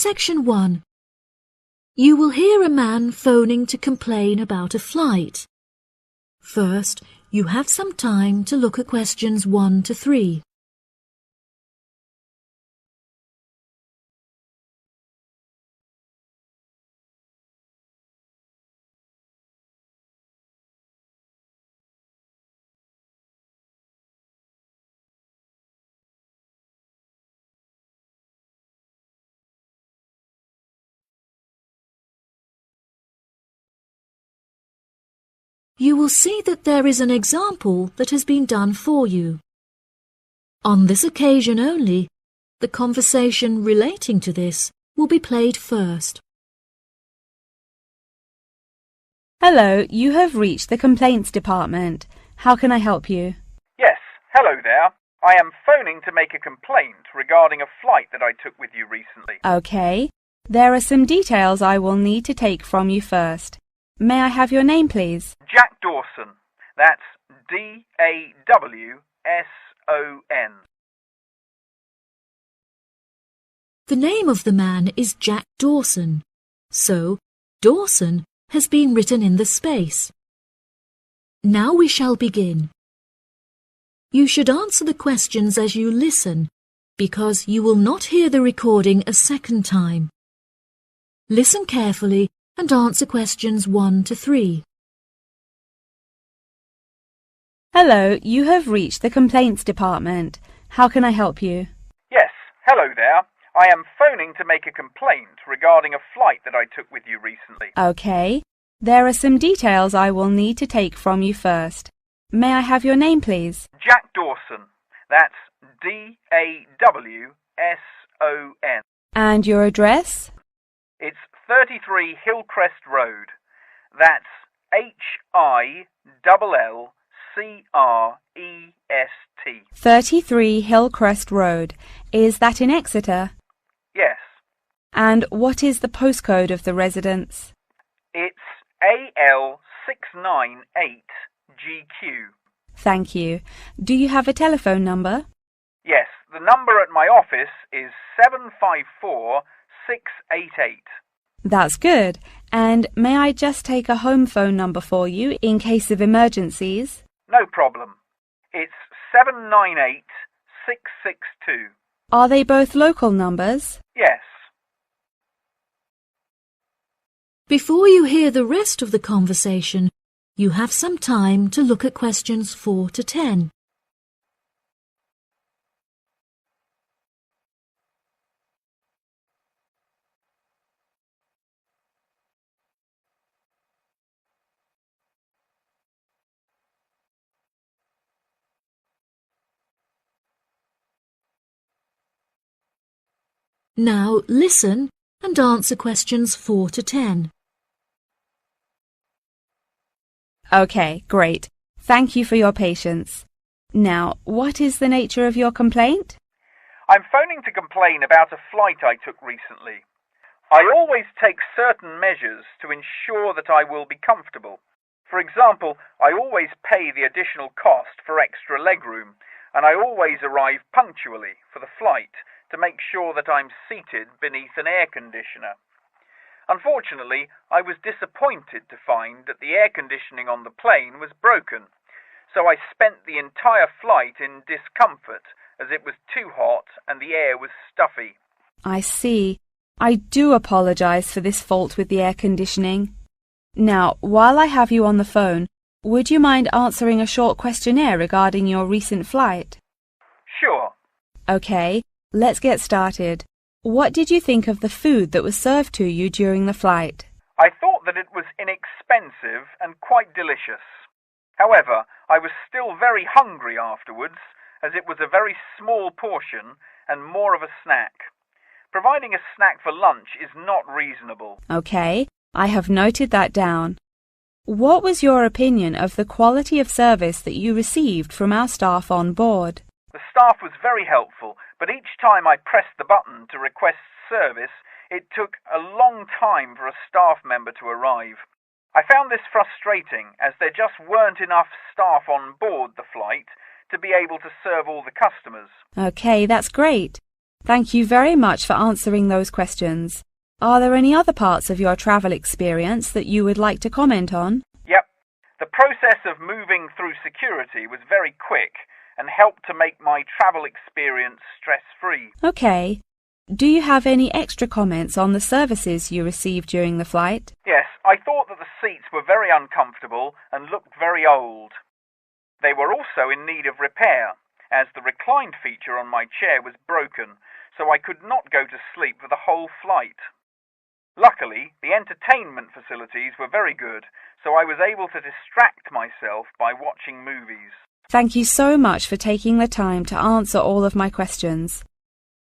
Section 1. You will hear a man phoning to complain about a flight. First, you have some time to look at questions 1 to 3. You will see that there is an example that has been done for you. On this occasion only, the conversation relating to this will be played first. Hello, you have reached the complaints department. How can I help you? Yes, hello there. I am phoning to make a complaint regarding a flight that I took with you recently. Okay. There are some details I will need to take from you first. May I have your name, please? Jack Dawson. That's D-A-W-S-O-N. The name of the man is Jack Dawson, so Dawson has been written in the space. Now we shall begin. You should answer the questions as you listen, because you will not hear the recording a second time. Listen carefully and answer questions 1 to 3. Hello, you have reached the complaints department. How can I help you? Yes, hello there. I am phoning to make a complaint regarding a flight that I took with you recently. Okay. There are some details I will need to take from you first. May I have your name, please? Jack Dawson. That's D-A-W-S-O-N. And your address? It's 33 Hillcrest Road. That's H-I-L-L-C-R-E-S-T. 33 Hillcrest Road. Is that in Exeter? Yes. And what is the postcode of the residence? It's AL698GQ. Thank you. Do you have a telephone number? Yes, the number at my office is 754688. That's good. And may I just take a home phone number for you in case of emergencies? No problem. It's 798662. Are they both local numbers? Yes. Before you hear the rest of the conversation, you have some time to look at questions 4 to 10. Now listen and answer questions 4 to 10. Okay, great. Thank you for your patience. Now, what is the nature of your complaint? I'm phoning to complain about a flight I took recently. I always take certain measures to ensure that I will be comfortable. For example, I always pay the additional cost for extra legroom, and I always arrive punctually for the flight to make sure that I'm seated beneath an air conditioner. Unfortunately, I was disappointed to find that the air conditioning on the plane was broken, so I spent the entire flight in discomfort as it was too hot and the air was stuffy. I see. I do apologize for this fault with the air conditioning. Now, while I have you on the phone, would you mind answering a short questionnaire regarding your recent flight? Sure. Okay, let's get started. What did you think of the food that was served to you during the flight? I thought that it was inexpensive and quite delicious. However, I was still very hungry afterwards, as it was a very small portion and more of a snack. Providing a snack for lunch is not reasonable. Okay, I have noted that down. What was your opinion of the quality of service that you received from our staff on board? The staff was very helpful, but each time I pressed the button to request service, it took a long time for a staff member to arrive. I found this frustrating, as there just weren't enough staff on board the flight to be able to serve all the customers. Okay, that's great. Thank you very much for answering those questions. Are there any other parts of your travel experience that you would like to comment on? Yep. The process of moving through security was very quick and helped to make my travel experience stress-free. Okay. Do you have any extra comments on the services you received during the flight? Yes, I thought that the seats were very uncomfortable and looked very old. They were also in need of repair, as the reclined feature on my chair was broken, so I could not go to sleep for the whole flight. Luckily, the entertainment facilities were very good, so I was able to distract myself by watching movies. Thank you so much for taking the time to answer all of my questions.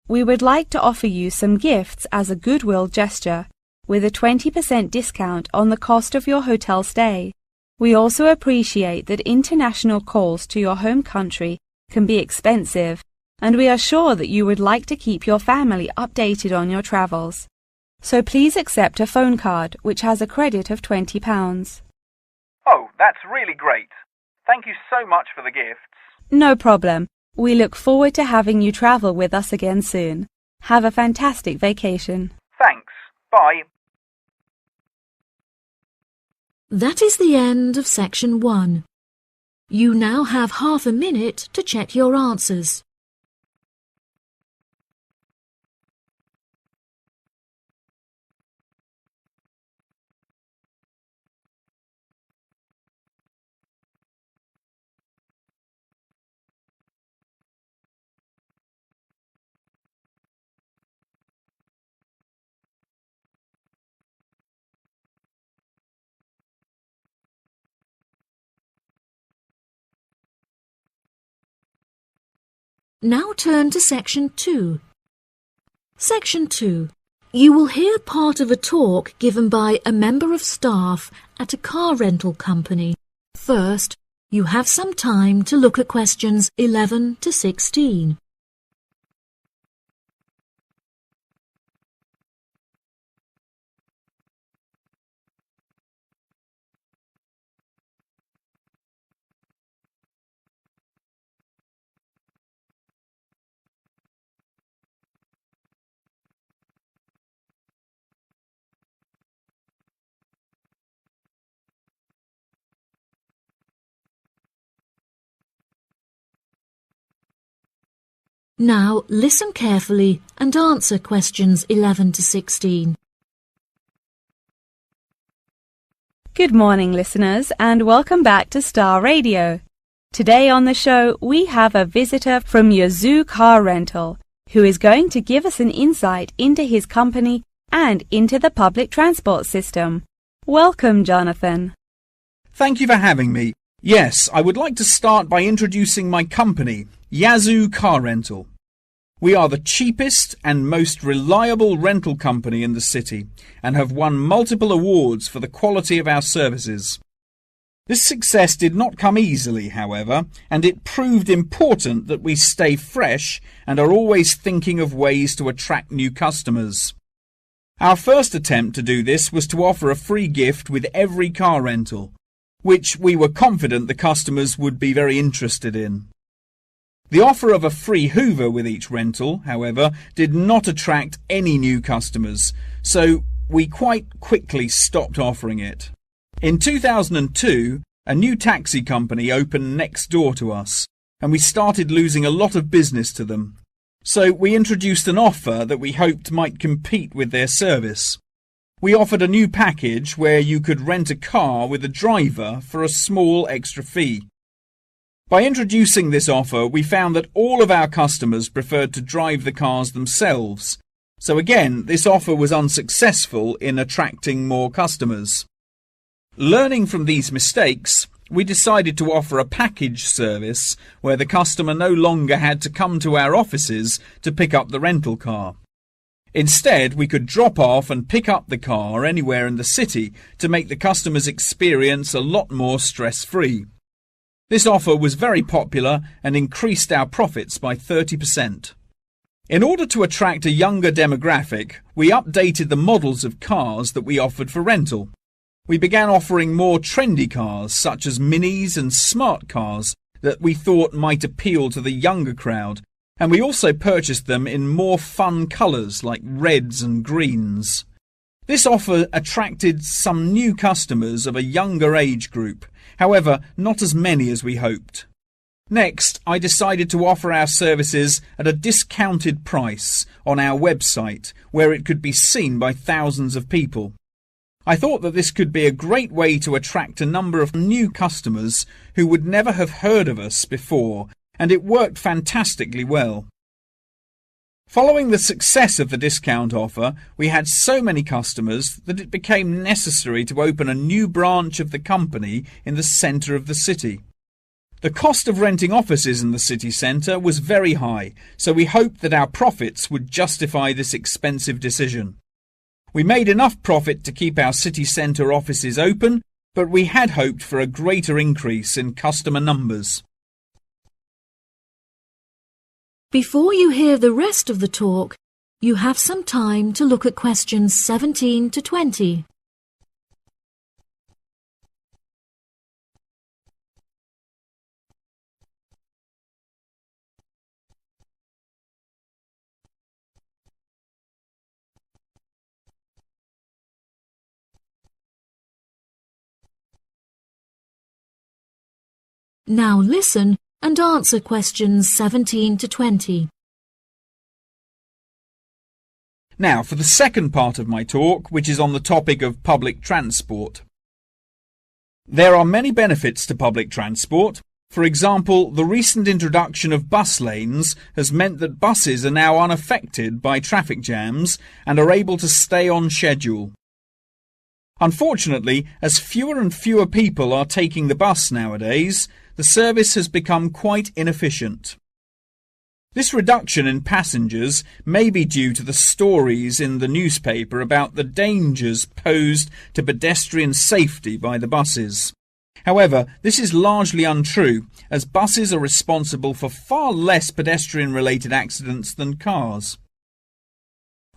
We would like to offer you some gifts as a goodwill gesture, with a 20% discount on the cost of your hotel stay. We also appreciate that international calls to your home country can be expensive, and we are sure that you would like to keep your family updated on your travels. So please accept a phone card which has a credit of £20. Oh, that's really great. Thank you so much for the gifts. No problem. We look forward to having you travel with us again soon. Have a fantastic vacation. Thanks. Bye. That is the end of section 1. You now have half a minute to check your answers. Now turn to section 2. Section 2. You will hear part of a talk given by a member of staff at a car rental company. First, you have some time to look at questions 11 to 16. Now listen carefully and answer questions 11 to 16. Good morning, listeners, and welcome back to Star Radio. Today on the show, we have a visitor from Yazoo Car Rental, who is going to give us an insight into his company and into the public transport system. Welcome, Jonathan. Thank you for having me. Yes, I would like to start by introducing my company, Yazoo Car Rental. We are the cheapest and most reliable rental company in the city and have won multiple awards for the quality of our services. This success did not come easily, however, and it proved important that we stay fresh and are always thinking of ways to attract new customers. Our first attempt to do this was to offer a free gift with every car rental, which we were confident the customers would be very interested in. The offer of a free Hoover with each rental, however, did not attract any new customers, so we quite quickly stopped offering it. In 2002, a new taxi company opened next door to us, and we started losing a lot of business to them. So we introduced an offer that we hoped might compete with their service. We offered a new package where you could rent a car with a driver for a small extra fee. By introducing this offer, we found that all of our customers preferred to drive the cars themselves. So again, this offer was unsuccessful in attracting more customers. Learning from these mistakes, we decided to offer a package service where the customer no longer had to come to our offices to pick up the rental car. Instead, we could drop off and pick up the car anywhere in the city to make the customer's experience a lot more stress-free. This offer was very popular and increased our profits by 30%. In order to attract a younger demographic, we updated the models of cars that we offered for rental. We began offering more trendy cars such as minis and smart cars that we thought might appeal to the younger crowd, And we also purchased them in more fun colours like reds and greens. This offer attracted some new customers of a younger age group, however, not as many as we hoped. Next, I decided to offer our services at a discounted price on our website, where it could be seen by thousands of people. I thought that this could be a great way to attract a number of new customers who would never have heard of us before, and it worked fantastically well. Following the success of the discount offer, we had so many customers that it became necessary to open a new branch of the company in the centre of the city. The cost of renting offices in the city centre was very high, so we hoped that our profits would justify this expensive decision. We made enough profit to keep our city centre offices open, but we had hoped for a greater increase in customer numbers. Before you hear the rest of the talk, you have some time to look at questions 17 to 20. Now listen and answer questions 17 to 20. Now for the second part of my talk, which is on the topic of public transport. There are many benefits to public transport. For example, the recent introduction of bus lanes has meant that buses are now unaffected by traffic jams and are able to stay on schedule. Unfortunately, as fewer and fewer people are taking the bus nowadays, the service has become quite inefficient. This reduction in passengers may be due to the stories in the newspaper about the dangers posed to pedestrian safety by the buses. However, this is largely untrue, as buses are responsible for far less pedestrian-related accidents than cars.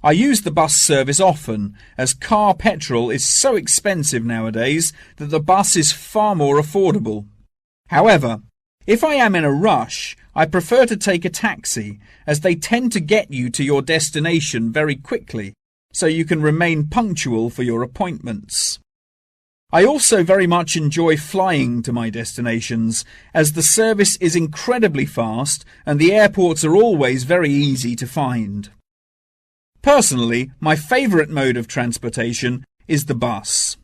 I use the bus service often, as car petrol is so expensive nowadays that the bus is far more affordable. However, if I am in a rush, I prefer to take a taxi, as they tend to get you to your destination very quickly, so you can remain punctual for your appointments. I also very much enjoy flying to my destinations, as the service is incredibly fast and the airports are always very easy to find. Personally, my favourite mode of transportation is the bus.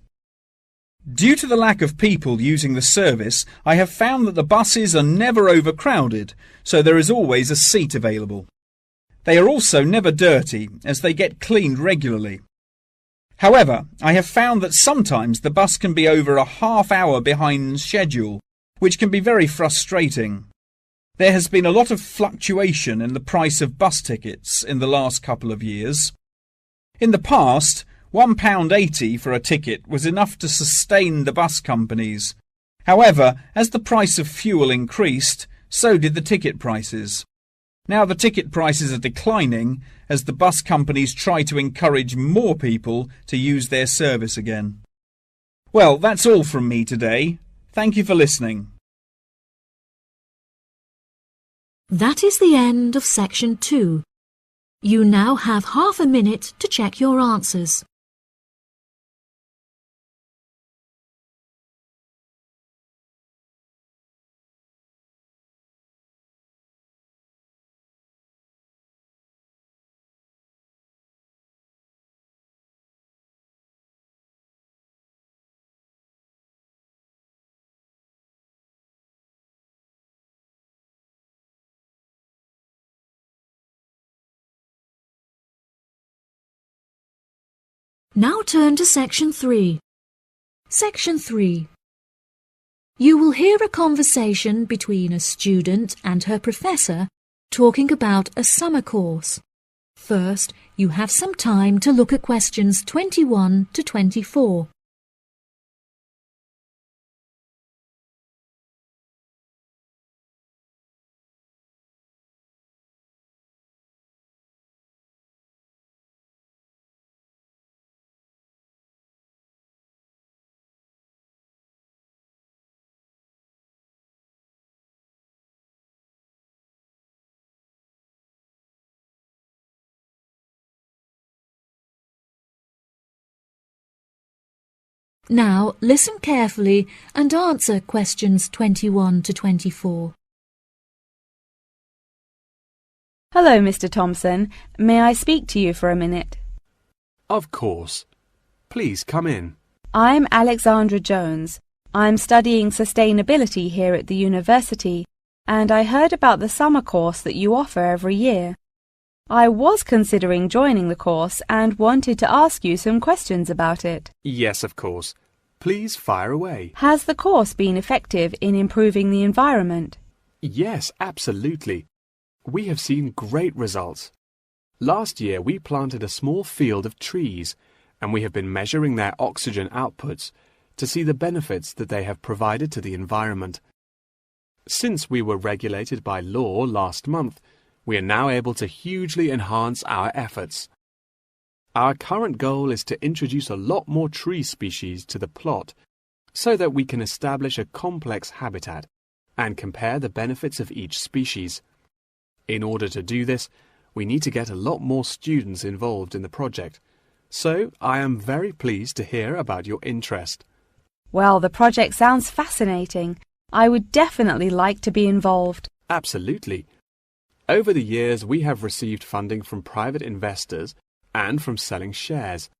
Due to the lack of people using the service, I have found that the buses are never overcrowded, so there is always a seat available. They are also never dirty, as they get cleaned regularly. However, I have found that sometimes the bus can be over a half hour behind schedule, which can be very frustrating. There has been a lot of fluctuation in the price of bus tickets in the last couple of years. In the past, £1.80 for a ticket was enough to sustain the bus companies. However, as the price of fuel increased, so did the ticket prices. Now the ticket prices are declining as the bus companies try to encourage more people to use their service again. Well, that's all from me today. Thank you for listening. That is the end of section 2. You now have half a minute to check your answers. Now turn to section 3. Section 3. You will hear a conversation between a student and her professor talking about a summer course. First, you have some time to look at questions 21 to 24. Now listen carefully and answer questions 21 to 24. Hello, Mr. Thompson. May I speak to you for a minute? Of course. Please come in. I'm Alexandra Jones. I'm studying sustainability here at the university, and I heard about the summer course that you offer every year. I was considering joining the course and wanted to ask you some questions about it. Yes, of course. Please fire away. Has the course been effective in improving the environment? Yes, absolutely. We have seen great results. Last year we planted a small field of trees, and we have been measuring their oxygen outputs to see the benefits that they have provided to the environment. Since we were regulated by law last month, we are now able to hugely enhance our efforts. Our current goal is to introduce a lot more tree species to the plot so that we can establish a complex habitat and compare the benefits of each species. In order to do this, we need to get a lot more students involved in the project. So I am very pleased to hear about your interest. Well, the project sounds fascinating. I would definitely like to be involved. Absolutely. Over the years, we have received funding from private investors and from selling shares.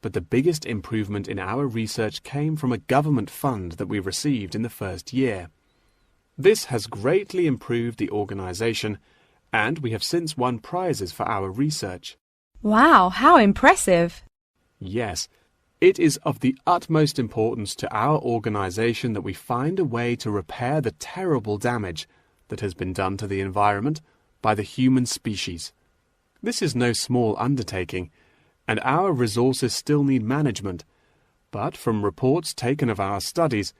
But the biggest improvement in our research came from a government fund that we received in the first year. This has greatly improved the organization, and we have since won prizes for our research. Wow, how impressive! Yes, it is of the utmost importance to our organization that we find a way to repair the terrible damage that has been done to the environment by the human species. This is no small undertaking, and our resources still need management. But from reports taken of our studies,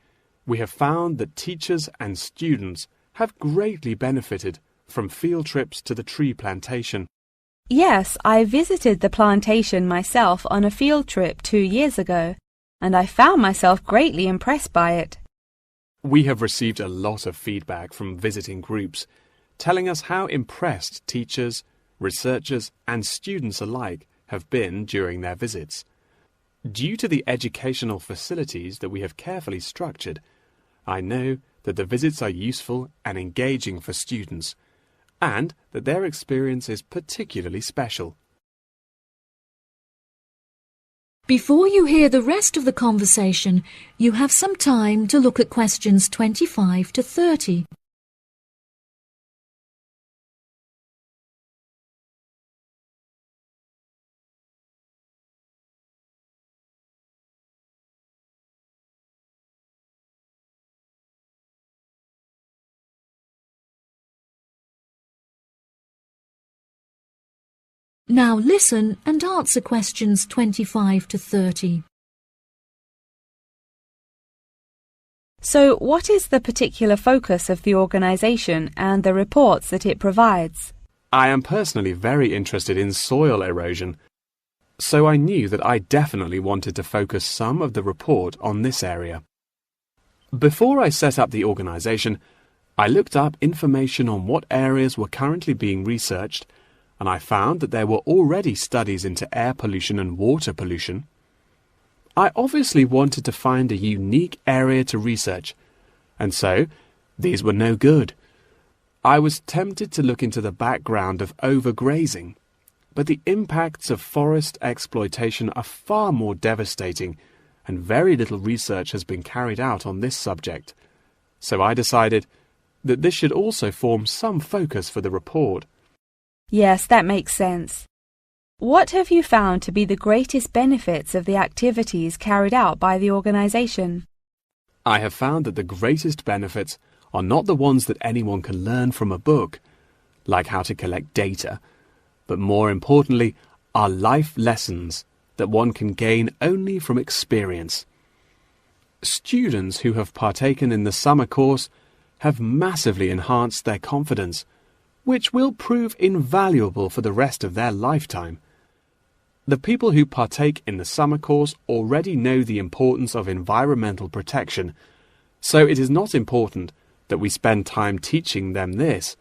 we have found that teachers and students have greatly benefited from field trips to the tree plantation. Yes, I visited the plantation myself on a field trip 2 years ago, and I found myself greatly impressed by it. We have received a lot of feedback from visiting groups, telling us how impressed teachers, researchers, and students alike have been during their visits. Due to the educational facilities that we have carefully structured, I know that the visits are useful and engaging for students, and that their experience is particularly special. Before you hear the rest of the conversation, you have some time to look at questions 25 to 30. Now listen and answer questions 25 to 30. So, what is the particular focus of the organization and the reports that it provides? I am personally very interested in soil erosion, so I knew that I definitely wanted to focus some of the report on this area. Before I set up the organization, I looked up information on what areas were currently being researched, and I found that there were already studies into air pollution and water pollution. I obviously wanted to find a unique area to research, and so these were no good. I was tempted to look into the background of overgrazing, but the impacts of forest exploitation are far more devastating, and very little research has been carried out on this subject. So I decided that this should also form some focus for the report. Yes, that makes sense. What have you found to be the greatest benefits of the activities carried out by the organization? I have found that the greatest benefits are not the ones that anyone can learn from a book, like how to collect data, but more importantly are life lessons that one can gain only from experience. Students who have partaken in the summer course have massively enhanced their confidence, which will prove invaluable for the rest of their lifetime. The people who partake in the summer course already know the importance of environmental protection, so it is not important that we spend time teaching them this.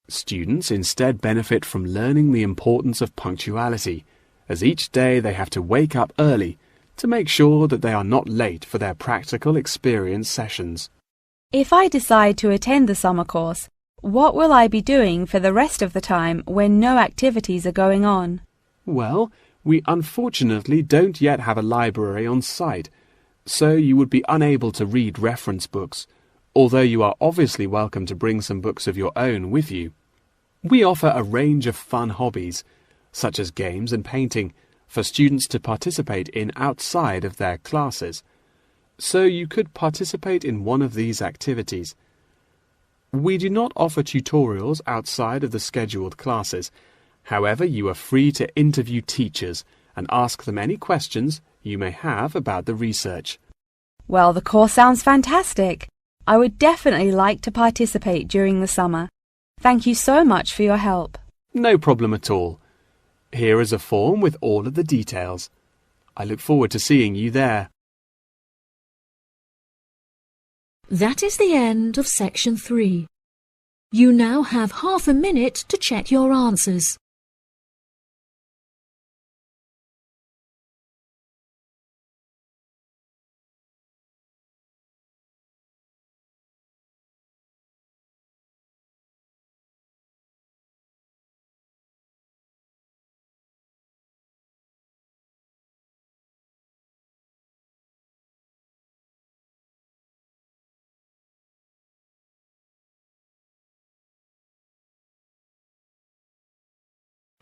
Students instead benefit from learning the importance of punctuality, as each day they have to wake up early to make sure that they are not late for their practical experience sessions. If I decide to attend the summer course, what will I be doing for the rest of the time when no activities are going on? Well, we unfortunately don't yet have a library on site, so you would be unable to read reference books, although you are obviously welcome to bring some books of your own with you. We offer a range of fun hobbies, such as games and painting, for students to participate in outside of their classes, so you could participate in one of these activities. We do not offer tutorials outside of the scheduled classes. However, you are free to interview teachers and ask them any questions you may have about the research. Well, the course sounds fantastic. I would definitely like to participate during the summer. Thank you so much for your help. No problem at all. Here is a form with all of the details. I look forward to seeing you there. That is the end of section 3. You now have half a minute to check your answers.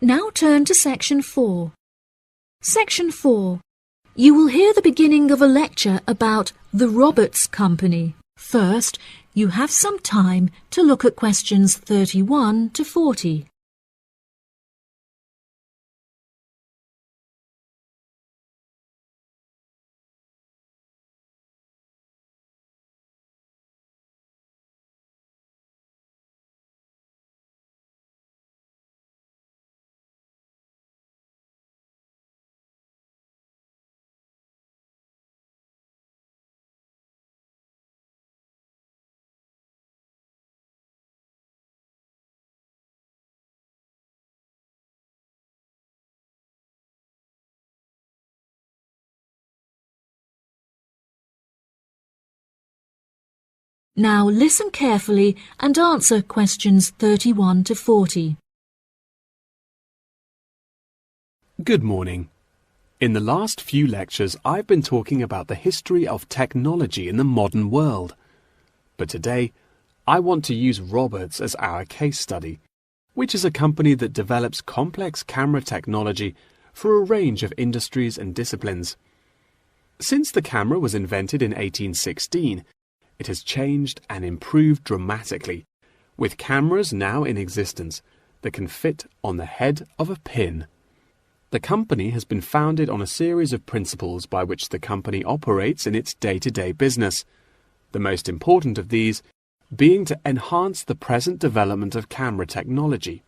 Now turn to section 4. Section 4. You will hear the beginning of a lecture about the Roberts Company. First, you have some time to look at questions 31 to 40. Now listen carefully and answer questions 31 to 40. Good morning. In the last few lectures, I've been talking about the history of technology in the modern world. But today, I want to use Roberts as our case study, which is a company that develops complex camera technology for a range of industries and disciplines. Since the camera was invented in 1816, it has changed and improved dramatically, with cameras now in existence that can fit on the head of a pin. The company has been founded on a series of principles by which the company operates in its day-to-day business, the most important of these being to enhance the present development of camera technology.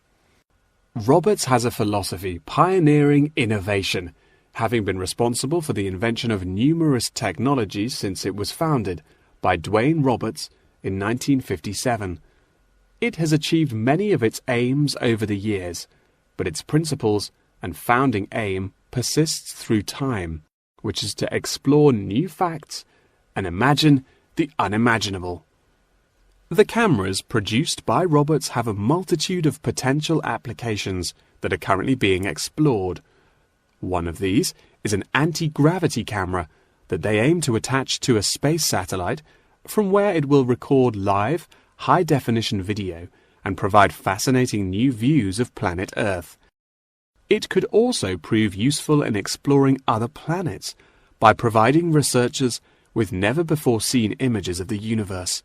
Roberts has a philosophy pioneering innovation, having been responsible for the invention of numerous technologies since it was founded by Dwayne Roberts in 1957. It has achieved many of its aims over the years, but its principles and founding aim persists through time, which is to explore new facts and imagine the unimaginable. The cameras produced by Roberts have a multitude of potential applications that are currently being explored. One of these is an anti-gravity camera that they aim to attach to a space satellite from where it will record live, high-definition video and provide fascinating new views of planet Earth. It could also prove useful in exploring other planets by providing researchers with never-before-seen images of the universe.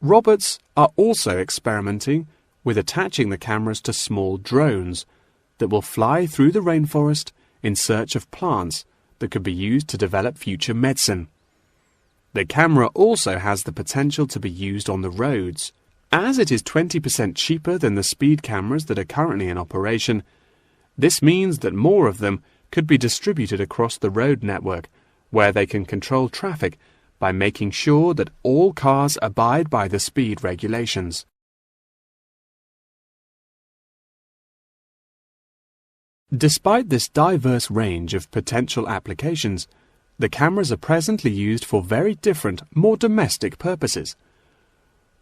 Roberts are also experimenting with attaching the cameras to small drones that will fly through the rainforest in search of plants that could be used to develop future medicine. The camera also has the potential to be used on the roads. As it is 20% cheaper than the speed cameras that are currently in operation, this means that more of them could be distributed across the road network, where they can control traffic by making sure that all cars abide by the speed regulations. Despite this diverse range of potential applications, the cameras are presently used for very different, more domestic purposes.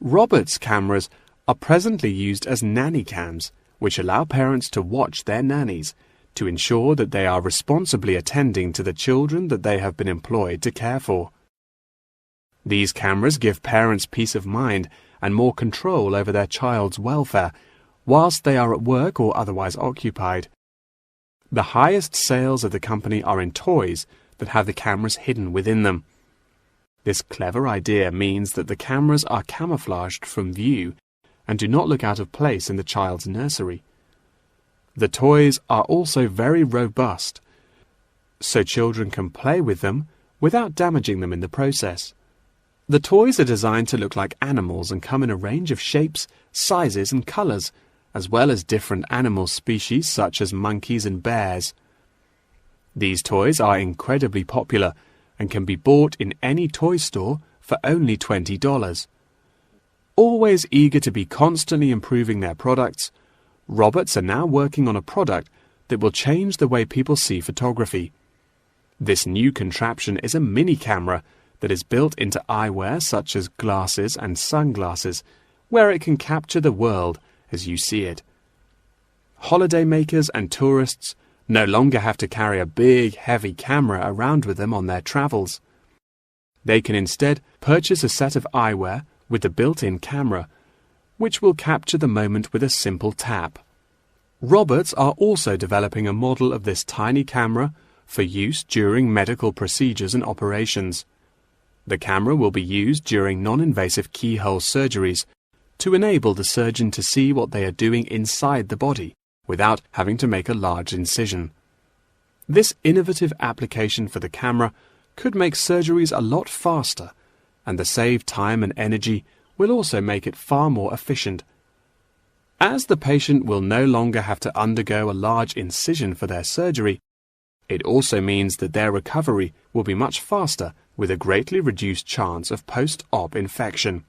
Robert's cameras are presently used as nanny cams, which allow parents to watch their nannies to ensure that they are responsibly attending to the children that they have been employed to care for. These cameras give parents peace of mind and more control over their child's welfare whilst they are at work or otherwise occupied. The highest sales of the company are in toys that have the cameras hidden within them. This clever idea means that the cameras are camouflaged from view and do not look out of place in the child's nursery. The toys are also very robust, so children can play with them without damaging them in the process. The toys are designed to look like animals and come in a range of shapes, sizes and colours, as well as different animal species such as monkeys and bears. These toys are incredibly popular and can be bought in any toy store for only $20. Always eager to be constantly improving their products, Roberts are now working on a product that will change the way people see photography. This new contraption is a mini camera that is built into eyewear such as glasses and sunglasses, where it can capture the world as you see it. Holidaymakers and tourists no longer have to carry a big, heavy camera around with them on their travels. They can instead purchase a set of eyewear with the built-in camera, which will capture the moment with a simple tap. Roberts are also developing a model of this tiny camera for use during medical procedures and operations. The camera will be used during non-invasive keyhole surgeries to enable the surgeon to see what they are doing inside the body without having to make a large incision. This innovative application for the camera could make surgeries a lot faster, and the saved time and energy will also make it far more efficient. As the patient will no longer have to undergo a large incision for their surgery, it also means that their recovery will be much faster with a greatly reduced chance of post-op infection.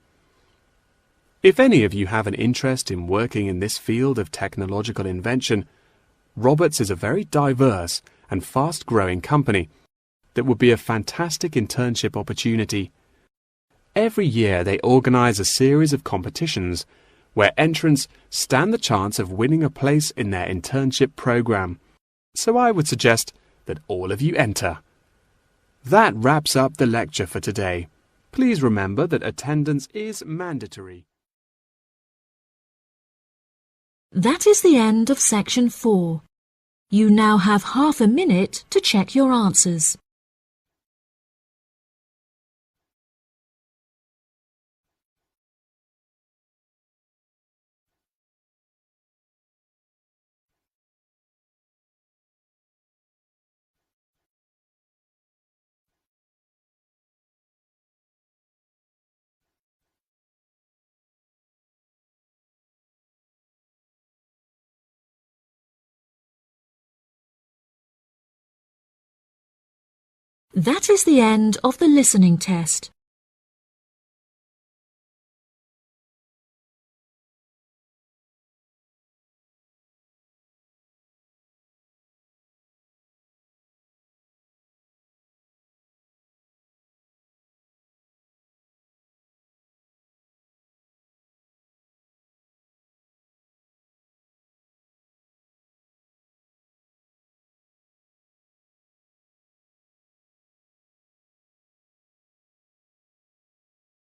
If any of you have an interest in working in this field of technological invention, Roberts is a very diverse and fast-growing company that would be a fantastic internship opportunity. Every year they organize a series of competitions where entrants stand the chance of winning a place in their internship program. So I would suggest that all of you enter. That wraps up the lecture for today. Please remember that attendance is mandatory. That is the end of section 4. You now have half a minute to check your answers. That is the end of the listening test.